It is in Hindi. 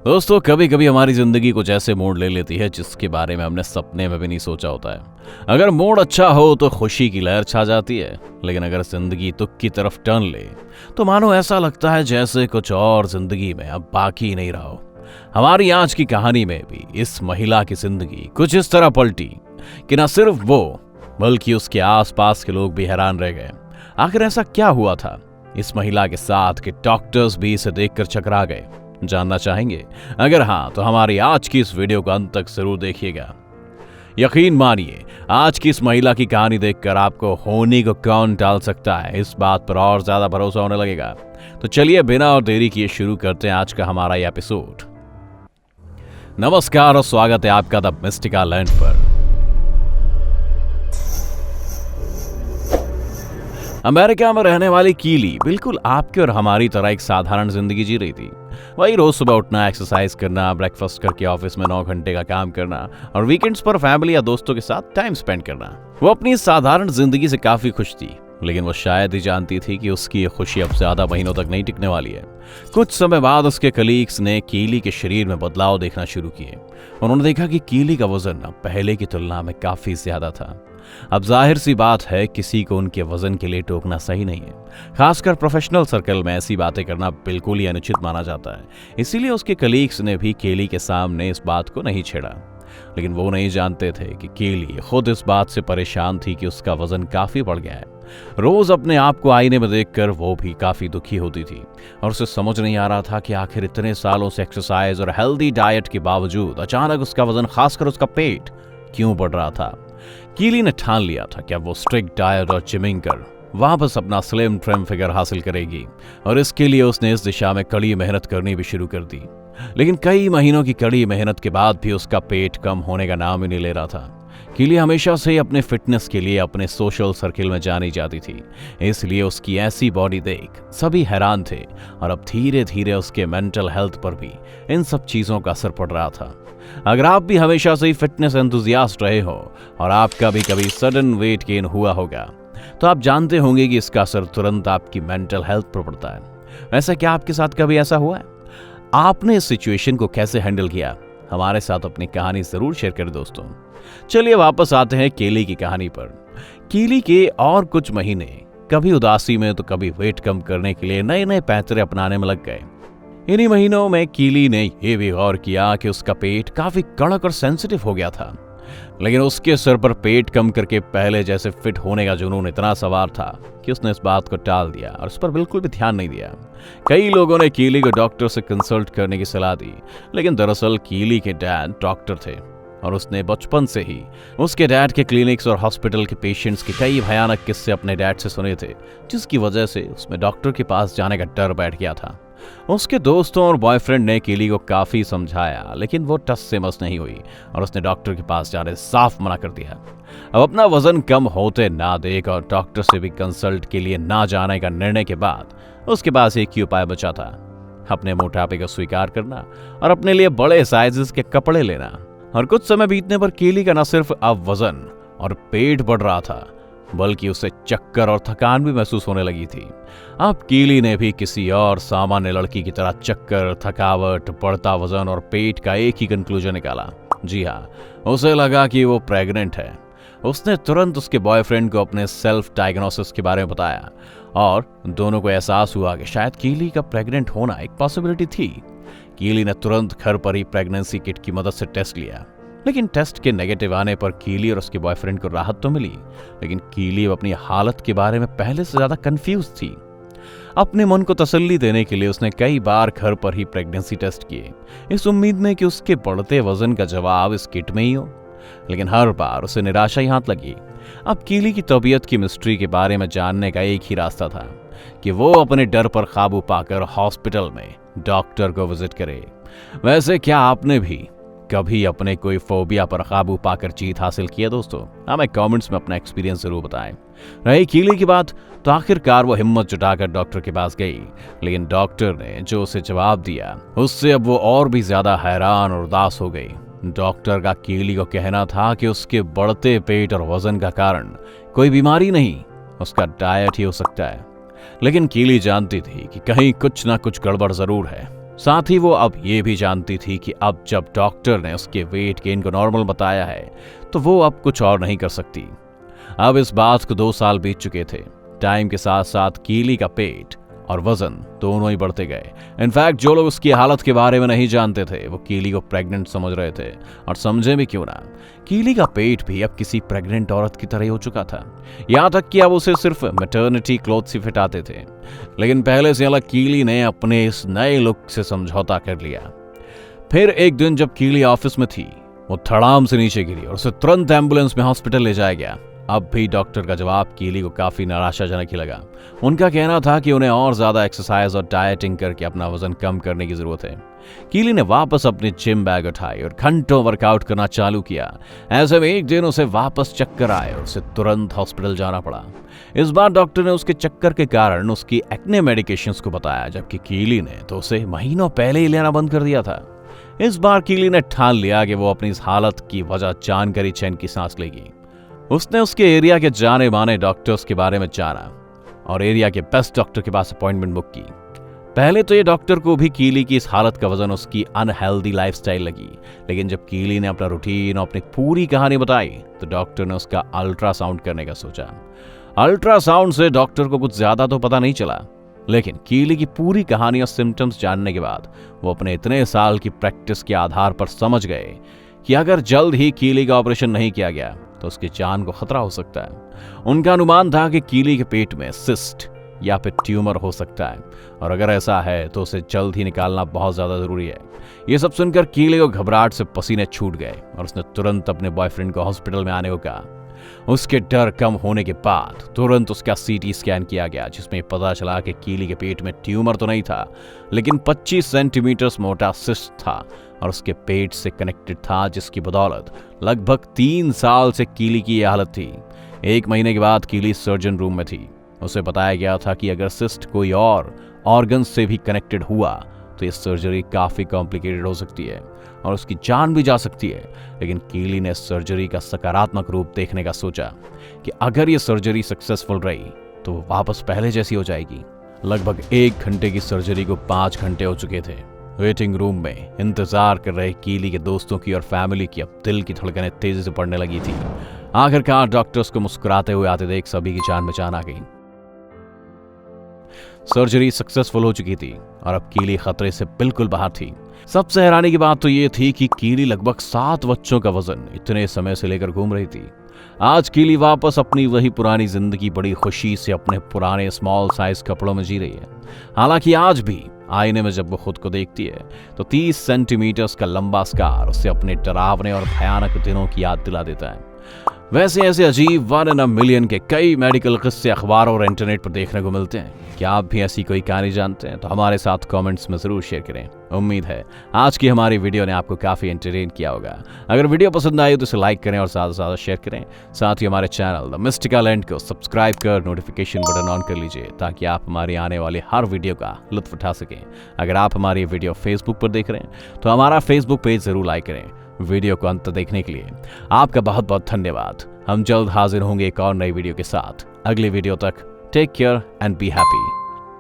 दोस्तों, कभी कभी हमारी जिंदगी कुछ ऐसे मोड़ ले लेती है जिसके बारे में हमने सपने में भी नहीं सोचा होता है। अगर मोड़ अच्छा हो तो खुशी की लहर छा जाती है, लेकिन अगर जिंदगी तुक की तरफ टर्न ले तो मानो ऐसा लगता है जैसे कुछ और जिंदगी में अब बाकी ही नहीं रहा हो। हमारी आज की कहानी में भी इस महिला की जिंदगी कुछ इस तरह पलटी कि न सिर्फ वो बल्कि उसके आसपास के लोग भी हैरान रह गए। आखिर ऐसा क्या हुआ था इस महिला के साथ कि डॉक्टर्स भी इसे देखकर चकरा गए? जानना चाहेंगे? अगर हाँ तो हमारी आज की इस वीडियो को अंत तक जरूर देखिएगा। यकीन मानिए, आज की इस महिला की कहानी देखकर आपको होनी को कौन टाल सकता है, इस बात पर और ज्यादा भरोसा होने लगेगा। तो चलिए बिना और देरी किए शुरू करते हैं आज का हमारा ये एपिसोड। नमस्कार और स्वागत है आपका द मिस्टिका लैंड पर। अमेरिका में रहने वाली कीली बिल्कुल आपके और हमारी तरह एक साधारण जिंदगी जी रही थी। वही रोज सुबह उठना, एक्सरसाइज करना, ब्रेकफास्ट करके ऑफिस में 9 घंटे का काम करना और वीकेंड्स पर फैमिली या दोस्तों के साथ टाइम स्पेंड करना। वो अपनी साधारण जिंदगी से काफी खुश थी, लेकिन वो शायद ही जानती थी कि उसकी ये खुशी अब ज्यादा महीनों तक नहीं टिकने वाली है। कुछ समय बाद उसके कलीग्स ने कीली के शरीर में बदलाव देखना शुरू किए। उन्होंने देखा कि कीली का वजन अब पहले की तुलना में काफी ज्यादा था। अब जाहिर सी बात है, किसी को उनके वजन के लिए टोकना सही नहीं है। खासकर प्रोफेशनल सर्कल में ऐसी बातें करना बिल्कुल ही अनुचित माना जाता है। इसीलिए उसके कलीग्स ने भी केली के सामने इस बात को नहीं छेड़ा। लेकिन वो नहीं जानते थे कि केली खुद इस बात से परेशान थी कि उसका वजन काफी बढ़ गया है। रोज अपने आप को आईने में देखकर वो भी काफी दुखी होती थी और उसे समझ नहीं आ रहा था कि आखिर इतने सालों से एक्सरसाइज और हेल्दी डाइट के बावजूद अचानक उसका वजन, खासकर उसका पेट, क्यों बढ़ रहा था। कीली ने ठान लिया था कि अब वो स्ट्रिक्ट डाइट और जिमिंग कर वापस अपना स्लिम ट्रिम फिगर हासिल करेगी और इसके लिए उसने इस दिशा में कड़ी मेहनत करनी भी शुरू कर दी। लेकिन कई महीनों की कड़ी मेहनत के बाद भी उसका पेट कम होने का नाम ही नहीं ले रहा था। कीली हमेशा से अपने फिटनेस के लिए अपने सोशल सर्किल में जानी जाती थी, इसलिए उसकी ऐसी बॉडी देख सभी हैरान थे और अब धीरे धीरे उसके मेंटल हेल्थ पर भी इन सब चीजों का असर पड़ रहा था। अगर आप भी हमेशा से ही फिटनेस एंथुसियास्ट रहे हो और आपका भी कभी सडन वेट गेन हुआ होगा तो आप जानते होंगे कि इसका असर तुरंत आपकी मेंटल हेल्थ पर पड़ता है। वैसे क्या आपके साथ कभी ऐसा हुआ है? आपने इस सिचुएशन को कैसे हैंडल किया? हमारे साथ अपनी कहानी जरूर शेयर करें दोस्तों। चलिए वापस आते हैं केली की कहानी पर। केली के और कुछ महीने कभी उदासी में तो कभी वेट कम करने के लिए नए नए पैंतरे अपनाने में लग गए। इन्हीं महीनों में कीली ने यह भी गौर किया कि उसका पेट काफी कड़क और सेंसिटिव हो गया था। लेकिन उसके सर पर पेट कम करके पहले जैसे फिट होने का जुनून इतना सवार था कि उसने इस बात को टाल दिया और उस पर बिल्कुल भी ध्यान नहीं दिया। कई लोगों ने कीली को डॉक्टर से कंसल्ट करने की सलाह दी, लेकिन दरअसल कीली के डैड डॉक्टर थे और उसने बचपन से ही उसके डैड के क्लिनिक्स और हॉस्पिटल के पेशेंट्स के कई भयानक किस्से अपने डैड से सुने थे, जिसकी वजह से उसमें डॉक्टर के पास जाने का डर बैठ गया था। उसके दोस्तों और बॉयफ्रेंड ने कीली को काफी समझाया, लेकिन वो टस से मस नहीं हुई और उसने डॉक्टर के पास जाने से साफ मना कर दिया। अब अपना वजन कम होते ना देख और डॉक्टर से भी कंसल्ट के लिए ना जाने का निर्णय के बाद उसके पास एक ही उपाय बचा था, अपने मोटापे को स्वीकार करना और अपने लिए बड़े साइजेस के कपड़े लेना। और कुछ समय बीतने पर कीली का न सिर्फ अब वजन और पेट बढ़ रहा था, बल्कि उसे चक्कर और थकान भी महसूस होने लगी थी। अब कीली ने भी किसी और सामान्य लड़की की तरह चक्कर, थकावट, बढ़ता वजन और पेट का एक ही कंक्लूजन निकाला। जी हाँ, उसे लगा कि वो प्रेग्नेंट है। उसने तुरंत उसके बॉयफ्रेंड को अपने सेल्फ डायग्नोसिस के बारे में बताया और दोनों को एहसास हुआ कि शायद कीली का प्रेग्नेंट होना एक पॉसिबिलिटी थी। कीली ने तुरंत घर पर ही प्रेगनेंसी किट की मदद से टेस्ट लिया, लेकिन टेस्ट के नेगेटिव आने पर कीली और उसके बॉयफ्रेंड को राहत तो मिली, लेकिन कीली अपनी हालत के बारे में पहले से ज्यादा कंफ्यूज थी। अपने मन को तसल्ली देने के लिए उसने कई बार घर पर ही प्रेगनेंसी टेस्ट किए, इस उम्मीद में कि उसके बढ़ते वजन का जवाब इस किट में ही हो, लेकिन हर बार उसे निराशा ही हाथ लगी। अब कीली की तबीयत की मिस्ट्री के बारे में जानने का एक ही रास्ता था कि वो अपने डर पर काबू पाकर हॉस्पिटल में डॉक्टर को विजिट करे। वैसे क्या आपने भी कभी अपने कोई फोबिया पर काबू पाकर जीत हासिल की है दोस्तों? हमें कमेंट्स में अपना एक्सपीरियंस जरूर बताएं। रही कीली की बात, तो आखिरकार वो हिम्मत जुटाकर डॉक्टर के पास गई, लेकिन डॉक्टर ने जो उसे जवाब दिया उससे अब वो और भी ज्यादा हैरान और उदास हो गई। डॉक्टर का कीली को कहना था कि उसके बढ़ते पेट और वजन का कारण कोई बीमारी नहीं, उसका डाइट ही हो सकता है। लेकिन कीली जानती थी कि कहीं कुछ ना कुछ गड़बड़ जरूर है। साथ ही वो अब ये भी जानती थी कि अब जब डॉक्टर ने उसके वेट गेन को नॉर्मल बताया है तो वो अब कुछ और नहीं कर सकती। अब इस बात को 2 साल बीत चुके थे। टाइम के साथ साथ कीली का पेट और वजन दोनों ही बढ़ते गए। इनफैक्ट जो लोग उसकी हालत के बारे में नहीं जानते थे वो कीली को प्रेग्नेंट समझ रहे थे, और समझे भी क्यों ना, कीली का पेट भी अब किसी प्रेग्नेंट औरत की तरह हो चुका था। यहाँ तक कि अब उसे सिर्फ मैटरनिटी क्लोथ्स ही फिट आते थे। लेकिन पहले से अलग कीली ने अपने इस नए लुक से समझौता कर लिया। फिर एक दिन जब कीली ऑफिस में थी, वो धड़ाम से नीचे गिरी और उसे तुरंत एम्बुलेंस में हॉस्पिटल ले जाया गया। अब भी डॉक्टर का जवाब कीली को काफी निराशाजनक ही लगा। उनका कहना था कि उन्हें और ज्यादा एक्सरसाइज और डाइटिंग करके अपना वजन कम करने की जरूरत है। कीली ने वापस अपनी जिम बैग उठाई और घंटों वर्कआउट करना चालू किया। ऐसे में एक दिन उसे वापस चक्कर आए और उसे तुरंत हॉस्पिटल जाना पड़ा। इस बार डॉक्टर ने उसके चक्कर के कारण उसकी एक्ने मेडिकेशंस को बताया, जबकि कीली ने तो उसे महीनों पहले ही लेना बंद कर दिया था। इस बार कीली ने ठान लिया कि वो अपनी इस हालत की वजह जानकर ही चैन की सांस लेगी। उसने उसके एरिया के जाने माने डॉक्टर्स के बारे में जाना और एरिया के बेस्ट डॉक्टर के पास अपॉइंटमेंट बुक की। पहले तो ये डॉक्टर को भी कीली की इस हालत का वजन उसकी अनहेल्दी लाइफस्टाइल लगी, लेकिन जब कीली ने अपना रूटीन और अपनी पूरी कहानी बताई तो डॉक्टर ने उसका अल्ट्रासाउंड करने का सोचा। अल्ट्रासाउंड से डॉक्टर को कुछ ज्यादा तो पता नहीं चला, लेकिन कीली की पूरी कहानी और सिम्टम्स जानने के बाद वो अपने इतने साल की प्रैक्टिस के आधार पर समझ गए कि अगर जल्द ही कीली का ऑपरेशन नहीं किया गया तो उसकी जान को खतरा हो सकता है। उनका अनुमान था कि कीली के पेट में सिस्ट या फिर ट्यूमर हो सकता है, और अगर ऐसा है तो उसे जल्द ही निकालना बहुत ज्यादा जरूरी है। ये सब सुनकर कीली को घबराहट से पसीने छूट गए और उसने तुरंत अपने बॉयफ्रेंड को हॉस्पिटल में आने को कहा। उसके डर कम होने के बाद तुरंत उसका सीटी स्कैन किया गया, जिसमें पता चला कि कीली के पेट में ट्यूमर तो नहीं था, लेकिन 25 सेंटीमीटर मोटा सिस्ट था और उसके पेट से कनेक्टेड था, जिसकी बदौलत लगभग 3 साल से कीली की यह हालत थी। 1 महीने के बाद कीली सर्जन रूम में थी। उसे बताया गया था कि अगर सिस्ट कोई और ऑर्गन से भी कनेक्टेड हुआ तो ये सर्जरी काफी कॉम्प्लिकेटेड हो सकती है और उसकी जान भी जा सकती है। लेकिन कीली ने सर्जरी का सकारात्मक रूप देखने का सोचा कि अगर ये सर्जरी सक्सेसफुल रही तो वो वापस पहले जैसी हो जाएगी। लगभग 1 घंटे की सर्जरी को 5 घंटे हो चुके थे। वेटिंग रूम में इंतजार कर रहे कीली के दोस्तों की और फैमिली की अब दिल की धड़कनें तेजी से बढ़ने लगी थी। आखिरकार डॉक्टर्स को मुस्कुराते हुए आते देख सभी की जान में जान आ गई। सर्जरी सक्सेसफुल हो चुकी थी और अब कीली खतरे से बिल्कुल बाहर थी। सबसे हैरानी की बात तो ये थी कि कीली लगभग 7 बच्चों का वजन इतने समय से लेकर घूम रही थी। आज कीली वापस अपनी वही पुरानी जिंदगी बड़ी खुशी से अपने पुराने स्मॉल साइज कपड़ों में जी रही है। हालांकि आज भी आईने में जब वो खुद को देखती है तो 30 सेंटीमीटर का लंबा स्कार उसे अपने डरावने और भयानक दिनों की याद दिला देता है। वैसे ऐसे अजीब 1 in a million के कई मेडिकल किस्से अखबारों और इंटरनेट पर देखने को मिलते हैं। क्या आप भी ऐसी कोई कहानी जानते हैं तो हमारे साथ कमेंट्स में जरूर शेयर करें। उम्मीद है आज की हमारी वीडियो ने आपको काफी एंटरटेन किया होगा। अगर वीडियो पसंद आई तो इसे लाइक करें और ज्यादा से ज्यादा शेयर करें। साथ ही हमारे चैनल द मिस्टिकल एंड को सब्सक्राइब कर नोटिफिकेशन बटन ऑन कर लीजिए ताकि आप हमारी आने वाली हर वीडियो का लुत्फ उठा सकें। अगर आप हमारी वीडियो फेसबुक पर देख रहे हैं तो हमारा फेसबुक पेज जरूर लाइक करें। वीडियो को अंत देखने के लिए आपका बहुत बहुत धन्यवाद। हम जल्द हाजिर होंगे एक और नई वीडियो के साथ। अगली वीडियो तक take care and be happy.